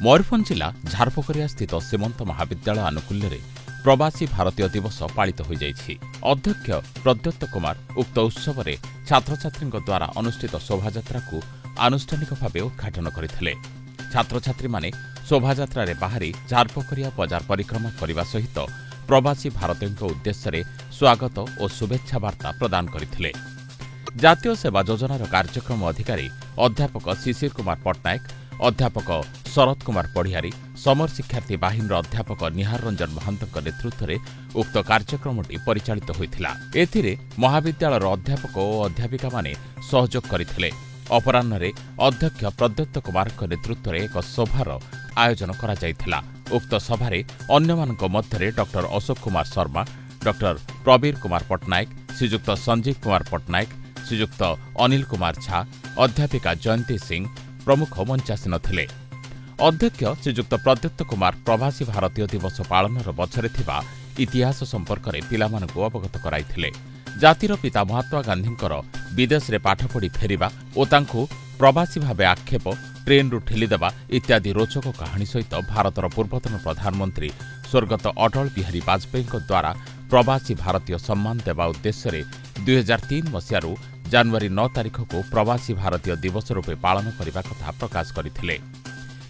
मयूरभंज जिला झारपकरिया स्थित सीमंत महाविद्यालय आनुकूल्य प्रवासी भारतीय दिवस पालित हो जाइछि। अध्यक्ष प्रद्योत कुमार उक्त उत्सव में छात्र छात्री द्वारा अनुष्ठित शोभायात्रा को आनुष्ठानिक भाव उद्घाटन करथिले। छात्र छात्री माने शोभायात्रा रे बाहरी झारपकरिया बजार परिक्रमा करने सहित प्रवासी भारतीयों उद्देश्य स्वागत और शुभेच्छा वार्ता प्रदान करथिले। जातीय सेवा योजनार कार्यक्रम अधिकारी अध्यापक शिशिर कुमार पट्टनायक, अध्यापक शरद कुमार पढ़ियारी, समर शिक्षार्थी बाहिनीर अध्यापक निहार रंजन महंत नेतृत्व में उक्त कार्यक्रमटी परिचालित होइथिला। एथिरे महाविद्यालयर अध्यापक और अध्यापिका माने सहयोग करथिले। अपराह्न अध्यक्ष प्रद्योत कुमार नेतृत्व में एक सभार आयोजन करा जायथिला। उक्त सभारे अन्यमानक मध्यरे डॉक्टर अशोक कुमार शर्मा, डॉक्टर प्रवीर कुमार पट्टनायक, श्रीजुक्त संजीव कुमार पट्टनायक, श्रीजुक्त अनिल कुमार झा, अध्यापिका जयंती सिंह प्रमुख मंचासीन थिले। अध्यक्ष श्रीजुक्त प्रद्योत कुमार प्रवासी भारतीय दिवस पालनर पछरे थिबा इतिहास संपर्क में पिलामानकु अवगत कराइथिले। जातिर पिता महात्मा गांधींकर विदेश रे पाठ पढ़ी फेरिबा और तांकु प्रवासी भावे आक्षेप, ट्रेन रु ठेलीदेवा इत्यादि रोचक कहानी सहित भारतर पूर्वतन प्रधानमंत्री स्वर्गत अटल बिहारी वाजपेयी द्वारा प्रवासी भारतीय सम्मान देवा उद्देश्य 2003 मसीह जनवरी 9 तारिख को प्रवासी भारतीय दिवस रूपे पालन करने कथा प्रकाश करथिले।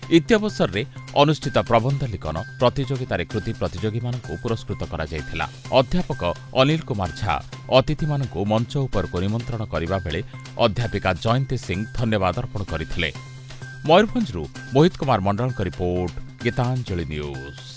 इत्यवसर रे अनुष्ठित प्रबंध लिखन प्रतियोगितार कृति प्रतियोगी मानकु पुरस्कृत करा जायथिला। अध्यापक अनिल कुमार झा अतिथि मानकु मंच उपर को निमंत्रण करिबा बेले अध्यापिका जयंती सिंह धन्यवाद अर्पण करथिले। मयूरभंजरू मोहित कुमार मंडल रिपोर्ट, गीतांजलि न्यूज।